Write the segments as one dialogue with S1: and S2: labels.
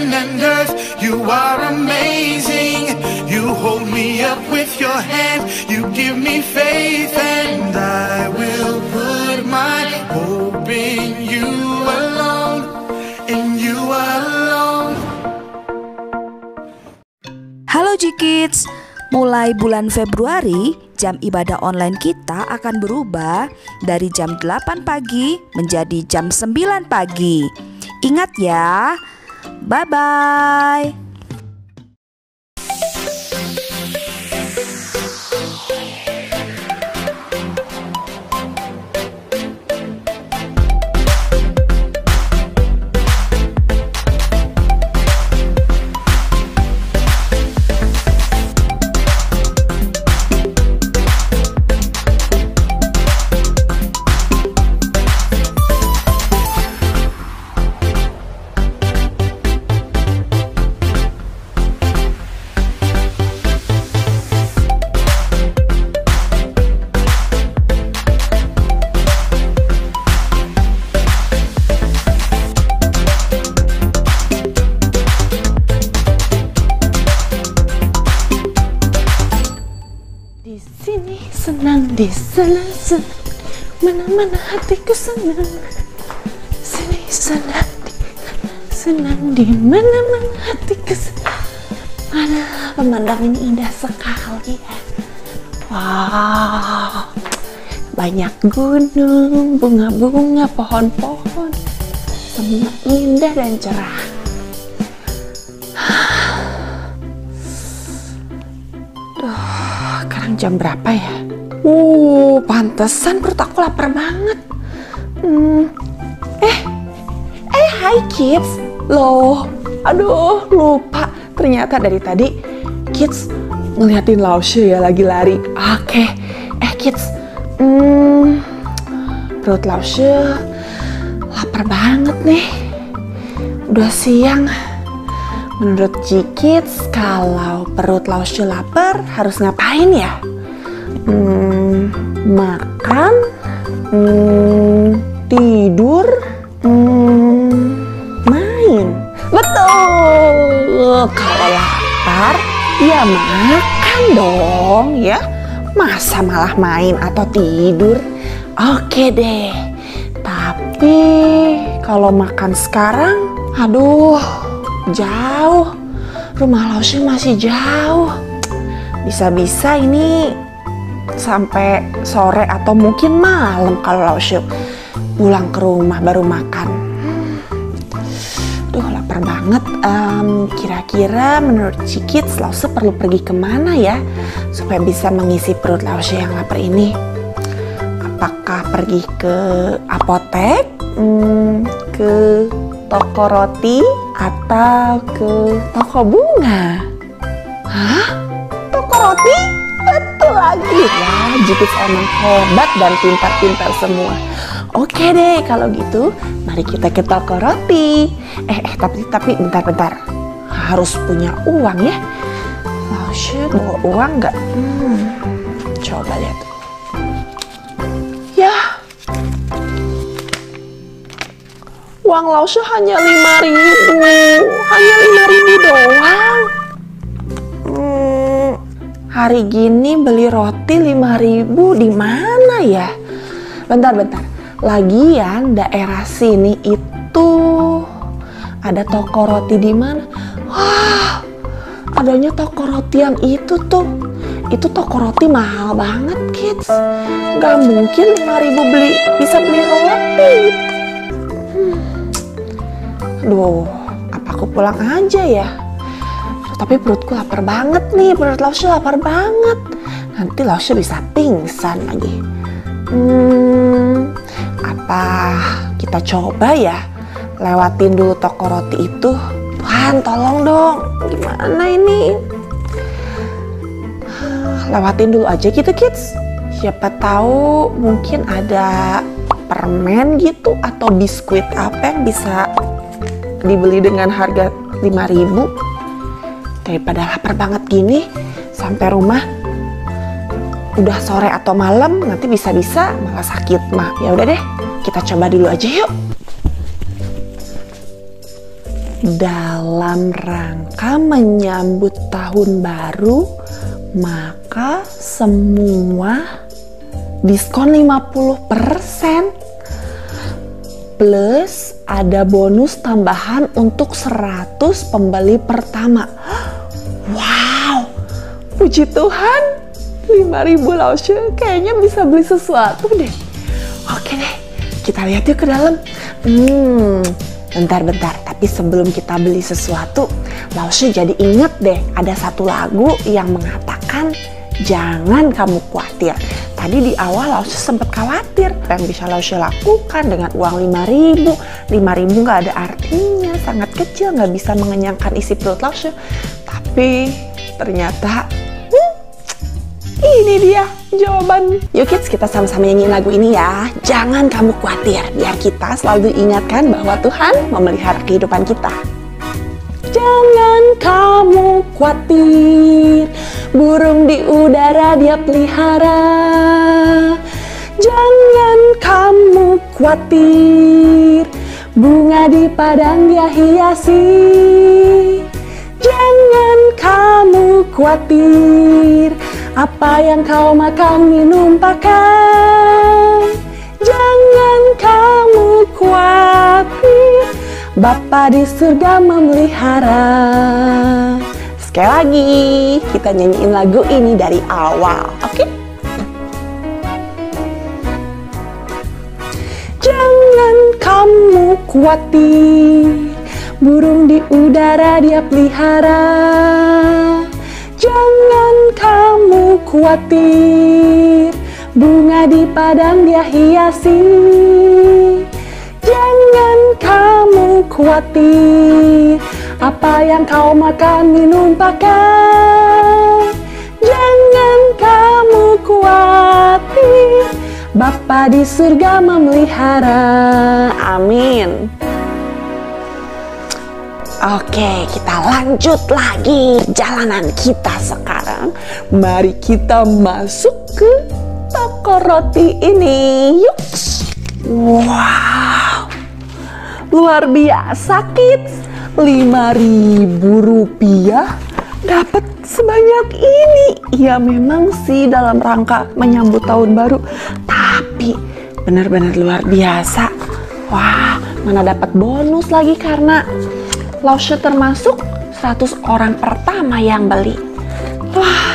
S1: heaven and earth. You are amazing. You hold me up with your hand. You give me faith, and I will put my hope in you alone. In you alone.
S2: Halo G-Kids, mulai bulan Februari, jam ibadah online kita akan berubah dari jam 8 pagi menjadi jam 9 pagi. Ingat ya, bye-bye.
S3: Senang di sana, mana-mana hatiku senang. Sini senang di mana-mana hatiku senang. Ada pemandangan indah sekali ya. Wow, banyak gunung, bunga-bunga, pohon-pohon, semua indah dan cerah. Sekarang jam berapa ya? Pantesan perut aku lapar banget. Hai kids. Loh, aduh lupa. Ternyata dari tadi kids ngeliatin Laushe ya lagi lari. Oke. Kids, perut Laushe lapar banget nih. Udah siang. Menurut G-Kids, kalau perut Laushe lapar harus ngapain ya? Makan, tidur, main. Betul. Kalau lapar, ya makan dong ya. Masa malah main atau tidur? Oke deh. Tapi kalau makan sekarang, aduh, jauh. Rumah Laushe masih jauh. Bisa-bisa ini sampai sore atau mungkin malam kalau Laushe pulang ke rumah baru makan. Duh, lapar banget. Kira-kira menurut G-Kids Laushe perlu pergi kemana ya supaya bisa mengisi perut Laushe yang lapar ini? Apakah pergi ke apotek, ke toko roti, atau ke toko bunga? Hah? Toko roti? Betul lagi. Wah, G-Kids emang hebat dan pintar-pintar semua. Oke deh, kalau gitu mari kita ke toko roti. Tapi bentar. Harus punya uang ya. Laushe bawa uang nggak? Coba lihat. Ya, uang Laushe hanya 5.000. Hanya 5.000 doang. Hari gini beli roti 5.000 di mana ya? Bentar. Lagian daerah sini itu ada toko roti di mana? Wah, adanya toko roti yang itu tuh. Itu toko roti mahal banget, kids. Gak mungkin 5.000 bisa beli roti. Aduh, apa aku pulang aja ya? Tapi perutku lapar banget nih, perut Laushe lapar banget. Nanti Laushe bisa pingsan lagi. Apa kita coba ya lewatin dulu toko roti itu? Tuhan, tolong dong, gimana ini? Lewatin dulu aja gitu, kids. Siapa tahu mungkin ada permen gitu atau biskuit apa yang bisa dibeli dengan harga 5.000. Daripada lapar banget gini, sampai rumah udah sore atau malam, nanti bisa-bisa malah sakit mah. Ya udah deh, kita coba dulu aja yuk. dalam rangka menyambut tahun baru, maka semua diskon 50%. Plus ada bonus tambahan untuk 100 pembeli pertama. Wow, puji Tuhan, 5.000 laoshe kayaknya bisa beli sesuatu deh. Oke deh, kita lihat yuk ke dalam. Bentar, tapi sebelum kita beli sesuatu, laoshe jadi inget deh, ada satu lagu yang mengatakan jangan kamu khawatir. Tadi di awal laoshe sempat khawatir, apa yang bisa laoshe lakukan dengan uang 5.000? 5.000 gak ada artinya, sangat kecil, gak bisa mengenyangkan isi perut laoshe. Tapi ternyata ini dia jawaban. Yuk kids, kita sama-sama nyanyiin lagu ini ya. Jangan kamu khawatir, biar kita selalu diingatkan bahwa Tuhan memelihara kehidupan kita. Jangan kamu khawatir, burung di udara Dia pelihara. Jangan kamu khawatir, bunga di padang Dia hiasi. Jangan kamu khawatir, apa yang kau makan minum pakai. Jangan kamu khawatir, Bapa di surga memelihara. Sekali lagi, kita nyanyiin lagu ini dari awal, oke? Jangan kamu khawatir, burung di udara Dia pelihara. Jangan kamu khawatir, bunga di padang Dia hiasi. Jangan kamu khawatir, apa yang kau makan minum pakai. Jangan kamu khawatir, Bapa di surga memelihara. Amin. Oke, kita lanjut lagi jalanan kita sekarang. Mari kita masuk ke toko roti ini. Yuk. Wow, luar biasa kids. 5.000 rupiah dapat sebanyak ini. Ya memang sih dalam rangka menyambut tahun baru, tapi benar-benar luar biasa. Wah, mana dapat bonus lagi karena laoshe termasuk 100 orang pertama yang beli. Wah,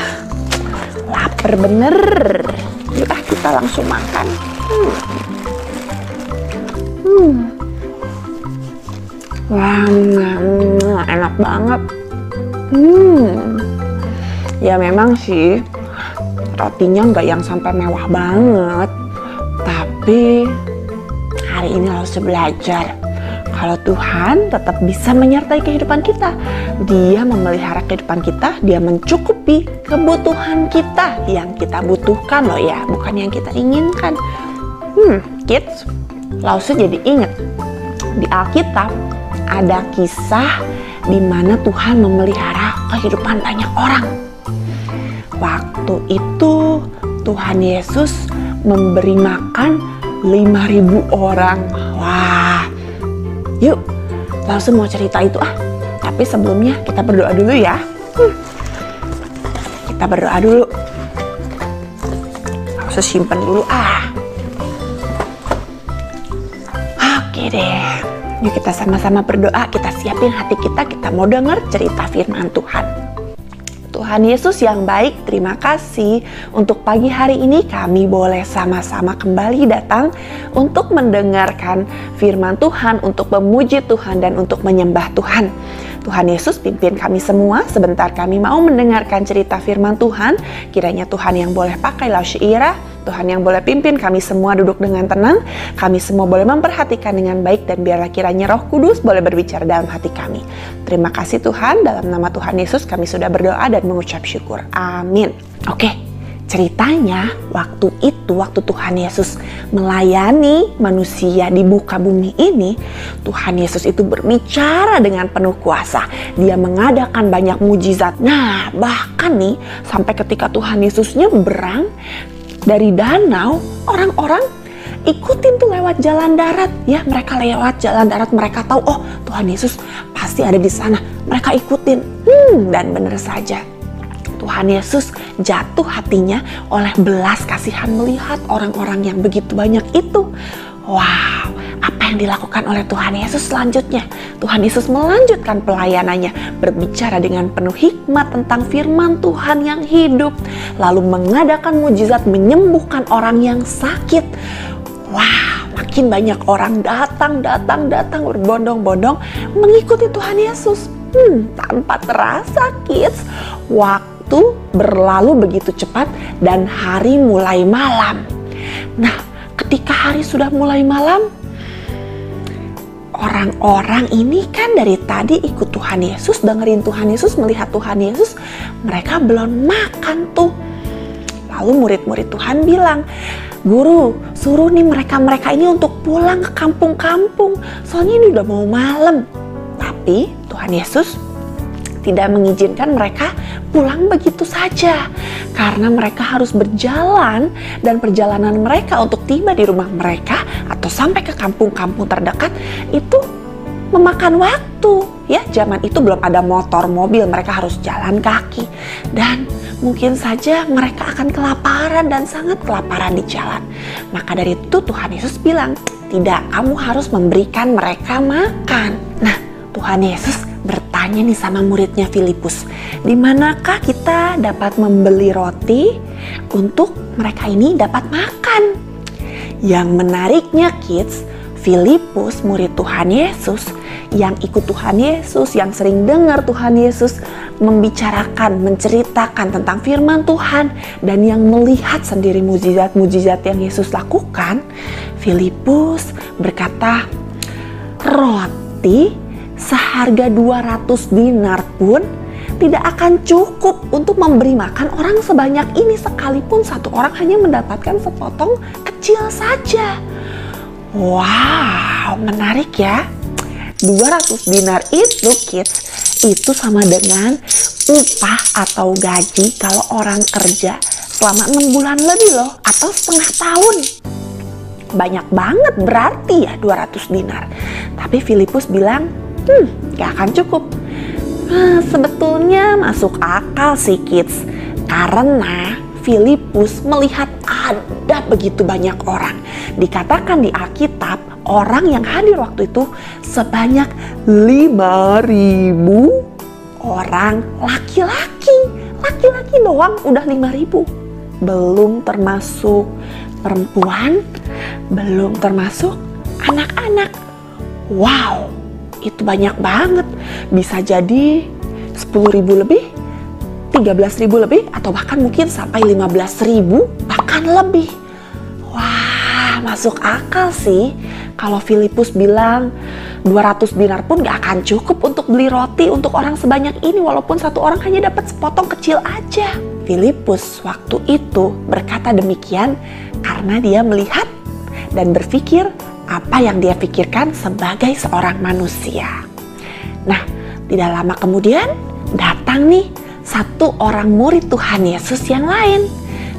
S3: lapar bener. Yuk kita langsung makan. Wah, enak banget. Ya memang sih rotinya nggak yang sampai mewah banget, tapi hari ini harus belajar kalau Tuhan tetap bisa menyertai kehidupan kita. Dia memelihara kehidupan kita, Dia mencukupi kebutuhan kita yang kita butuhkan loh ya, bukan yang kita inginkan. Kids, laoshe jadi inget di Alkitab ada kisah di mana Tuhan memelihara kehidupan banyak orang. Waktu itu Tuhan Yesus memberi makan 5.000 orang. Wah, yuk langsung mau cerita itu Tapi sebelumnya kita berdoa dulu ya. Kita berdoa dulu. Langsung simpen dulu Oke deh. Yuk kita sama-sama berdoa, kita siapin hati kita mau dengar cerita firman Tuhan. Tuhan Yesus yang baik, terima kasih untuk pagi hari ini kami boleh sama-sama kembali datang untuk mendengarkan firman Tuhan, untuk memuji Tuhan dan untuk menyembah Tuhan. Tuhan Yesus pimpin kami semua, sebentar kami mau mendengarkan cerita firman Tuhan. Kiranya Tuhan yang boleh pakai laoshe Ira, Tuhan yang boleh pimpin kami semua duduk dengan tenang, kami semua boleh memperhatikan dengan baik, dan biarlah kiranya Roh Kudus boleh berbicara dalam hati kami. Terima kasih Tuhan, dalam nama Tuhan Yesus kami sudah berdoa dan mengucap syukur. Amin. Oke, ceritanya waktu Tuhan Yesus melayani manusia di muka bumi ini, Tuhan Yesus itu berbicara dengan penuh kuasa. Dia mengadakan banyak mujizat. Nah, bahkan nih sampai ketika Tuhan Yesus nyebrang dari danau, orang-orang ikutin tuh lewat jalan darat ya. Mereka lewat jalan darat, mereka tahu oh Tuhan Yesus pasti ada di sana. Mereka ikutin. Dan benar saja, Tuhan Yesus jatuh hatinya oleh belas kasihan melihat orang-orang yang begitu banyak itu. Wow, apa yang dilakukan oleh Tuhan Yesus selanjutnya? Tuhan Yesus melanjutkan pelayanannya, berbicara dengan penuh hikmat tentang firman Tuhan yang hidup, lalu mengadakan mujizat menyembuhkan orang yang sakit. Wow, makin banyak orang datang berbondong-bondong mengikuti Tuhan Yesus. Tanpa terasa, kids, waktu berlalu begitu cepat dan hari mulai malam. Nah, ketika hari sudah mulai malam, orang-orang ini kan dari tadi ikut Tuhan Yesus, dengerin Tuhan Yesus, melihat Tuhan Yesus, mereka belum makan tuh. Lalu murid-murid Tuhan bilang, "Guru, suruh nih mereka-mereka ini untuk pulang ke kampung-kampung, soalnya ini udah mau malam." Tapi Tuhan Yesus tidak mengizinkan mereka pulang begitu saja, karena mereka harus berjalan, dan perjalanan mereka untuk tiba di rumah mereka atau sampai ke kampung-kampung terdekat itu memakan waktu. Ya, zaman itu belum ada motor, mobil, mereka harus jalan kaki, dan mungkin saja mereka akan kelaparan dan sangat kelaparan di jalan. Maka dari itu Tuhan Yesus bilang, "Tidak, kamu harus memberikan mereka makan." Nah, Tuhan Yesus bertanya nih sama muridnya Filipus, "Di manakah kita dapat membeli roti untuk mereka ini dapat makan?" Yang menariknya, kids, Filipus, murid Tuhan Yesus, yang ikut Tuhan Yesus, yang sering dengar Tuhan Yesus membicarakan, menceritakan tentang firman Tuhan, dan yang melihat sendiri mujizat-mujizat yang Yesus lakukan, Filipus berkata, "Roti seharga 200 dinar pun tidak akan cukup untuk memberi makan orang sebanyak ini, sekalipun satu orang hanya mendapatkan sepotong kecil saja." Wow, menarik ya. 200 dinar itu, kids, itu sama dengan upah atau gaji kalau orang kerja selama 6 bulan lebih loh, atau setengah tahun. Banyak banget berarti ya 200 dinar. Tapi Filipus bilang, gak akan cukup. Sebetulnya masuk akal sih, kids, karena Filipus melihat ada begitu banyak orang. Dikatakan di Alkitab, orang yang hadir waktu itu sebanyak 5.000 orang laki-laki. Laki-laki doang udah 5.000. Belum termasuk perempuan, belum termasuk anak-anak. Wow, itu banyak banget. Bisa jadi 10.000 lebih, 13.000 lebih, atau bahkan mungkin sampai 15.000, bahkan lebih. Wah, masuk akal sih. Kalau Filipus bilang 200 dinar pun gak akan cukup untuk beli roti untuk orang sebanyak ini, walaupun satu orang hanya dapat sepotong kecil aja. Filipus waktu itu berkata demikian karena dia melihat dan berpikir apa yang dia pikirkan sebagai seorang manusia. Nah, tidak lama kemudian datang nih satu orang murid Tuhan Yesus yang lain,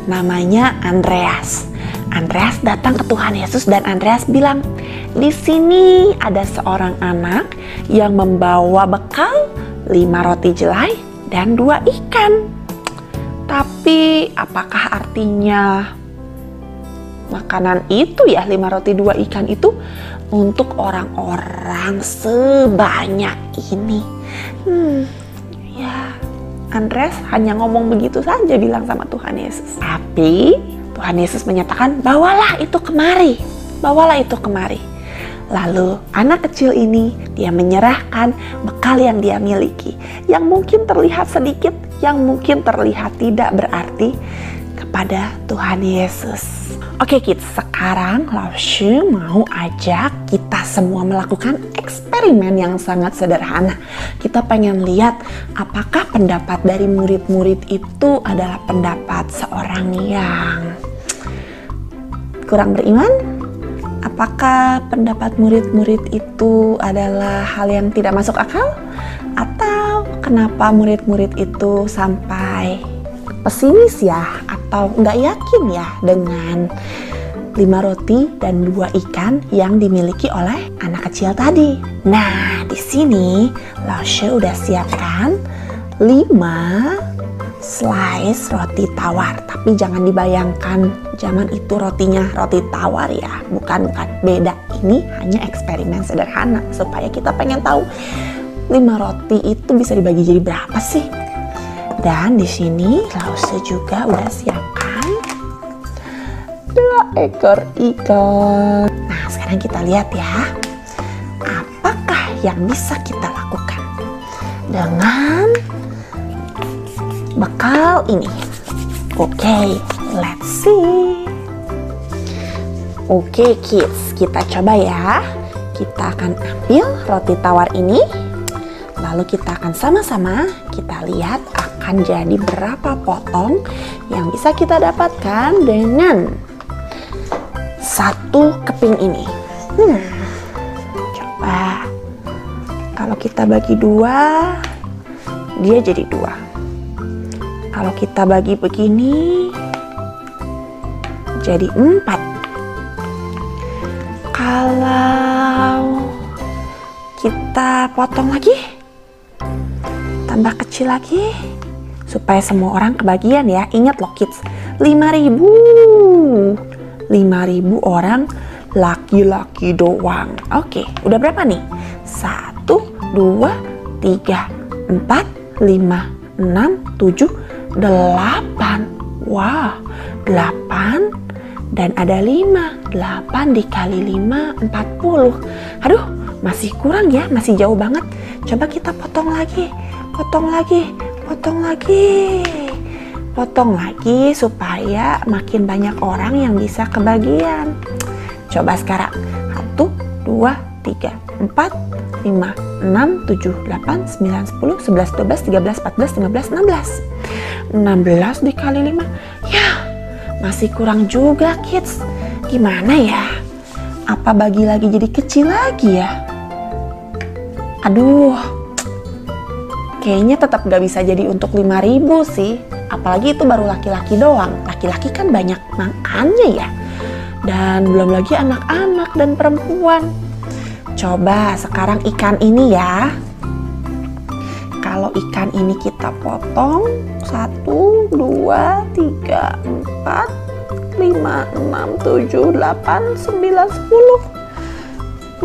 S3: namanya Andreas. Andreas datang ke Tuhan Yesus dan Andreas bilang, "Di sini ada seorang anak yang membawa bekal 5 roti jelai dan 2 ikan. Tapi apakah artinya makanan itu ya, 5 roti 2 ikan itu untuk orang-orang sebanyak ini?" Ya, Andreas hanya ngomong begitu saja, bilang sama Tuhan Yesus. Tapi Tuhan Yesus menyatakan, "Bawalah itu kemari, bawalah itu kemari." Lalu anak kecil ini dia menyerahkan bekal yang dia miliki, yang mungkin terlihat sedikit, yang mungkin terlihat tidak berarti, kepada Tuhan Yesus. Oke kids, sekarang Laushu mau ajak kita semua melakukan eksperimen yang sangat sederhana. Kita pengen lihat apakah pendapat dari murid-murid itu adalah pendapat seorang yang kurang beriman? Apakah pendapat murid-murid itu adalah hal yang tidak masuk akal? Atau kenapa murid-murid itu sampai pesimis ya, atau nggak yakin ya dengan 5 roti dan 2 ikan yang dimiliki oleh anak kecil tadi? Nah, di sini Laushe udah siapkan 5 slice roti tawar. Tapi jangan dibayangkan zaman itu rotinya roti tawar ya. Bukan, beda. Ini hanya eksperimen sederhana supaya kita pengen tahu 5 roti itu bisa dibagi jadi berapa sih. Dan di sini Laushe juga udah siapkan 2 ekor ikan. Nah, sekarang kita lihat ya. Apakah yang bisa kita lakukan dengan bekal ini? Oke, let's see. Oke kids, kita coba ya. Kita akan ambil roti tawar ini. Lalu kita akan sama-sama kita lihat akan jadi berapa potong yang bisa kita dapatkan dengan 1 keping ini. Coba. Kalau kita bagi 2, dia jadi 2. Kalau kita bagi begini, jadi 4. Kalau kita potong lagi, tambah kecil lagi, supaya semua orang kebagian ya. Ingat loh kids, 5.000 orang laki-laki doang. Oke, udah berapa nih? 1, 2, 3, 4, 5, 6, 7, 8. Wah, 8 dan ada 5. 8 dikali 5, 40. Aduh, masih kurang ya, masih jauh banget. Coba kita potong lagi, potong lagi, potong lagi, potong lagi supaya makin banyak orang yang bisa kebagian. Coba sekarang. 1, 2, 3, 4, 5, 6, 7, 8, 9, 10, 11, 12, 13, 14, 15, 16. 16 dikali 5. Ya, masih kurang juga kids. Gimana ya? Apa bagi lagi jadi kecil lagi ya? Aduh, kayaknya tetap gak bisa jadi untuk 5.000 sih. Apalagi itu baru laki-laki doang. Laki-laki kan banyak makannya ya. Dan belum lagi anak-anak dan perempuan. Coba sekarang ikan ini ya. Kalau ikan ini kita potong 1, 2, 3, 4, 5, 6, 7, 8, 9, 10.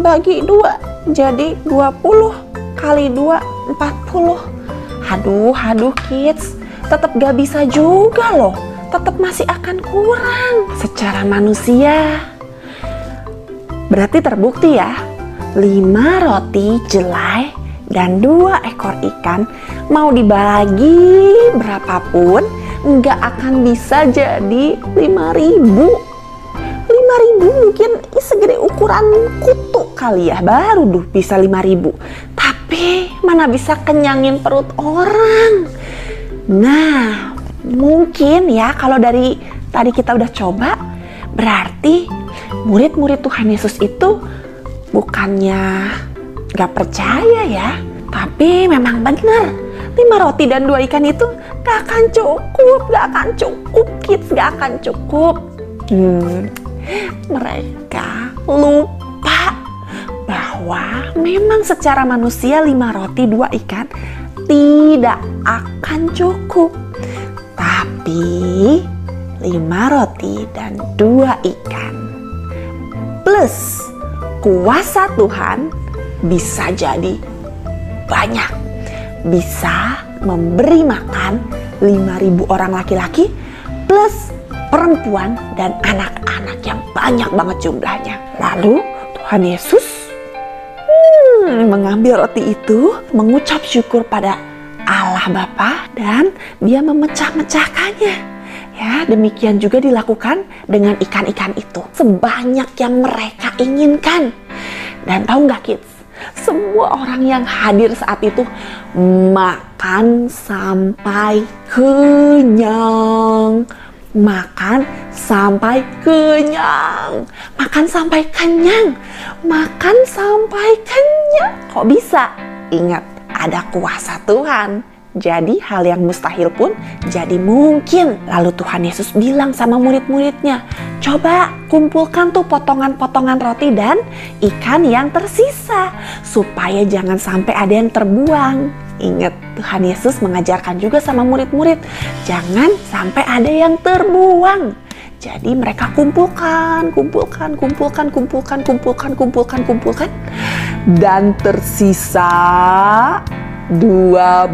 S3: Bagi 2 jadi 20. Kali 2, 40. Aduh kids. Tetap gak bisa juga loh. Tetap masih akan kurang secara manusia. Berarti terbukti ya, 5 roti jelai dan 2 ekor ikan mau dibagi berapapun nggak akan bisa jadi 5.000. 5.000 mungkin segede ukuran kutu kali ya, baru bisa 5.000. Tapi mana bisa kenyangin perut orang. Nah, mungkin ya kalau dari tadi kita udah coba, berarti murid-murid Tuhan Yesus itu bukannya gak percaya ya, tapi memang benar 5 roti dan 2 ikan itu gak akan cukup kids, gak akan cukup. Mereka lupa bahwa memang secara manusia 5 roti 2 ikan tidak akan cukup. Tapi 5 roti dan 2 ikan plus kuasa Tuhan bisa jadi banyak. Bisa memberi makan 5.000 orang laki-laki plus perempuan dan anak-anak yang banyak banget jumlahnya. Lalu Tuhan Yesus mengambil roti itu, mengucap syukur pada Allah Bapa, dan dia memecah-mecahkannya. Ya, demikian juga dilakukan dengan ikan-ikan itu. Sebanyak yang mereka inginkan. Dan tahu nggak kids? Semua orang yang hadir saat itu makan sampai kenyang. Makan sampai kenyang. Makan sampai kenyang. Makan sampai kenyang. Kok bisa? Ingat, ada kuasa Tuhan Jadi hal yang mustahil pun jadi mungkin. Lalu Tuhan Yesus bilang sama murid-muridnya, coba kumpulkan tuh potongan-potongan roti dan ikan yang tersisa, supaya jangan sampai ada yang terbuang. Ingat, Tuhan Yesus mengajarkan juga sama murid-murid, jangan sampai ada yang terbuang. Jadi mereka kumpulkan. Dan tersisa 12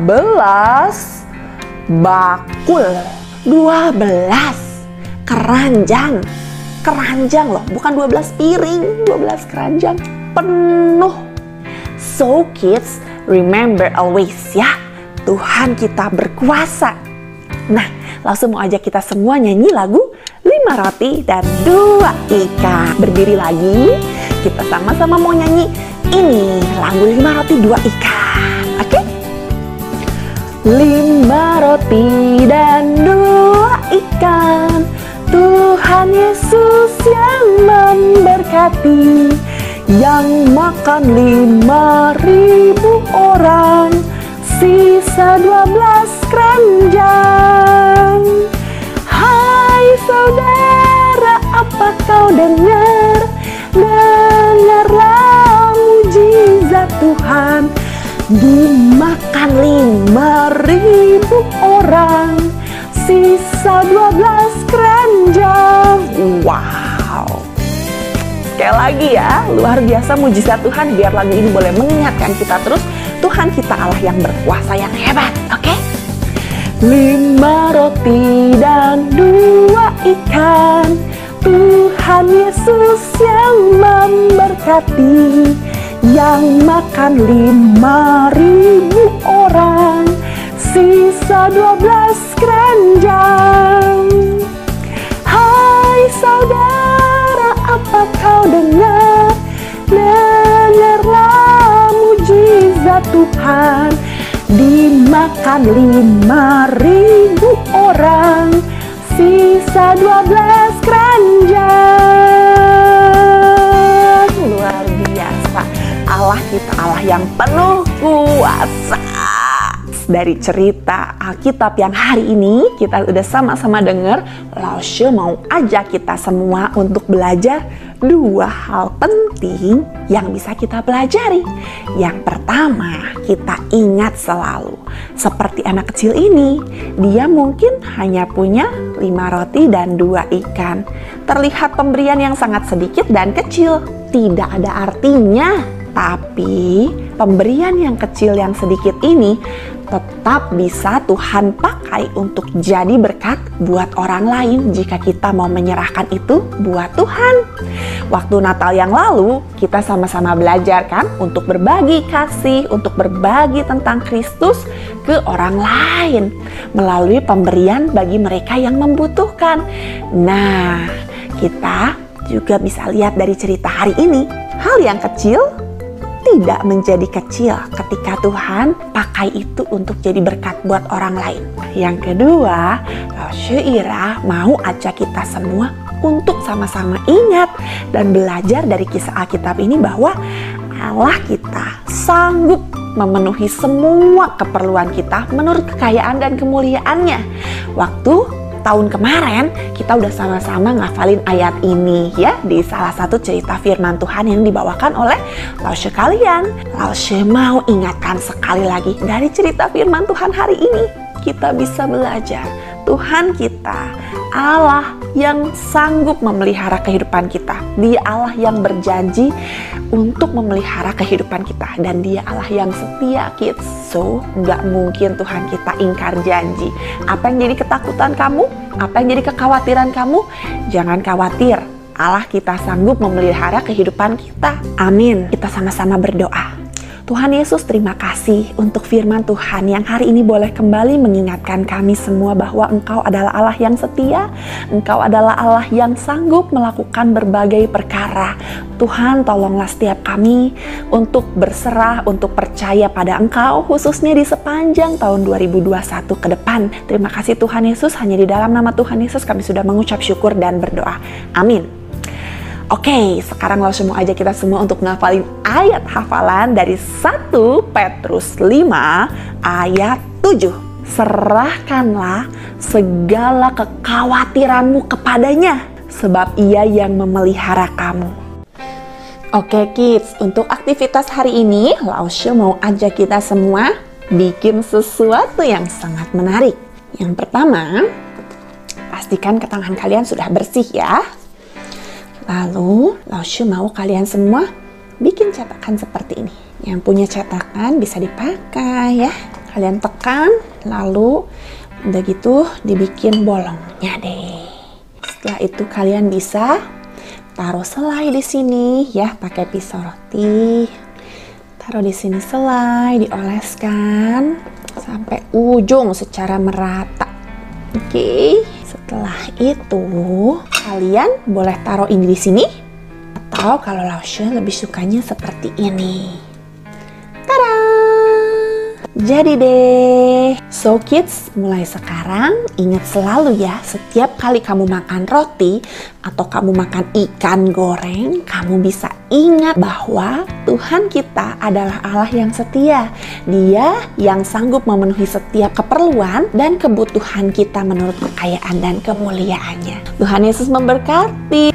S3: bakul. 12 keranjang. Keranjang loh, bukan 12 piring, 12 keranjang penuh. So kids, remember always ya, Tuhan kita berkuasa. Nah, langsung mau ajak kita semua nyanyi lagu 5 roti dan 2 ikan. Berdiri lagi, kita sama-sama mau nyanyi ini lagu 5 roti 2 ikan. Oke? 5 roti dan 2 ikan, Tuhan Yesus yang memberkati. Yang makan 5.000 orang, sisa 12 keranjang. Hai saudara, apa kau dengar? Dengarlah mujizat Tuhan. Dimakan 5.000 orang, sisa 12 keranjang. Wow. Sekali lagi ya, luar biasa mujizat Tuhan. Biar lagu ini boleh mengingatkan kita terus, Tuhan kita Allah yang berkuasa, yang hebat. Oke? 5 roti dan 2 ikan, Tuhan Yesus yang memberkati. Yang makan 5.000 orang, sisa 12 keranjang. Hai saudara, apa kau dengar? Dengarlah mujizat Tuhan. Dimakan 5.000 orang, sisa 12 keranjang. Luar biasa. Allah kita Allah yang penuh kuasa. Dari cerita Alkitab yang hari ini kita udah sama-sama dengar, Laushe mau ajak kita semua untuk belajar 2 hal penting yang bisa kita pelajari. Yang pertama, kita ingat selalu, seperti anak kecil ini, dia mungkin hanya punya 5 roti dan 2 ikan. Terlihat pemberian yang sangat sedikit dan kecil, tidak ada artinya. Tapi pemberian yang kecil yang sedikit ini tetap bisa Tuhan pakai untuk jadi berkat buat orang lain jika kita mau menyerahkan itu buat Tuhan. Waktu Natal yang lalu kita sama-sama belajar kan untuk berbagi kasih, untuk berbagi tentang Kristus ke orang lain melalui pemberian bagi mereka yang membutuhkan. Nah, kita juga bisa lihat dari cerita hari ini, hal yang kecil tidak menjadi kecil ketika Tuhan pakai itu untuk jadi berkat buat orang lain. Yang kedua, Laushe Ira mau ajak kita semua untuk sama-sama ingat dan belajar dari kisah Alkitab ini bahwa Allah kita sanggup memenuhi semua keperluan kita menurut kekayaan dan kemuliaannya. Waktu tahun kemarin kita udah sama-sama ngafalin ayat ini ya di salah satu cerita firman Tuhan yang dibawakan oleh Laushe kalian. Laushe mau ingatkan sekali lagi dari cerita firman Tuhan hari ini kita bisa belajar Tuhan kita Allah yang sanggup memelihara kehidupan kita. Dia Allah yang berjanji untuk memelihara kehidupan kita dan Dia Allah yang setia, kids. So, nggak mungkin Tuhan kita ingkar janji. Apa yang jadi ketakutan kamu? Apa yang jadi kekhawatiran kamu? Jangan khawatir. Allah kita sanggup memelihara kehidupan kita. Amin. Kita sama-sama berdoa. Tuhan Yesus, terima kasih untuk firman Tuhan yang hari ini boleh kembali mengingatkan kami semua bahwa Engkau adalah Allah yang setia, Engkau adalah Allah yang sanggup melakukan berbagai perkara. Tuhan, tolonglah setiap kami untuk berserah, untuk percaya pada Engkau, khususnya di sepanjang tahun 2021 ke depan. Terima kasih Tuhan Yesus, hanya di dalam nama Tuhan Yesus kami sudah mengucap syukur dan berdoa. Amin. Oke, sekarang langsung mau ajak kita semua untuk ngafalin ayat hafalan dari 1 Petrus 5 ayat 7. Serahkanlah segala kekhawatiranmu kepadanya, sebab Ia yang memelihara kamu. Oke kids, untuk aktivitas hari ini, Laushe mau ajak kita semua bikin sesuatu yang sangat menarik. Yang pertama, pastikan tangan kalian sudah bersih ya. Lalu, Laushe mau kalian semua bikin cetakan seperti ini. Yang punya cetakan bisa dipakai ya. Kalian tekan, lalu udah gitu dibikin bolongnya deh. Setelah itu kalian bisa taruh selai di sini ya, pakai pisau roti. Taruh di sini selai, dioleskan sampai ujung secara merata. Oke. Setelah itu kalian boleh taruh ini di sini, atau kalau Laushe lebih sukanya seperti ini. Tada! Jadi deh. So kids, mulai sekarang ingat selalu ya, setiap kali kamu makan roti atau kamu makan ikan goreng, kamu bisa ingat bahwa Tuhan kita adalah Allah yang setia. Dia yang sanggup memenuhi setiap keperluan dan kebutuhan kita menurut kekayaan dan kemuliaannya. Tuhan Yesus memberkati.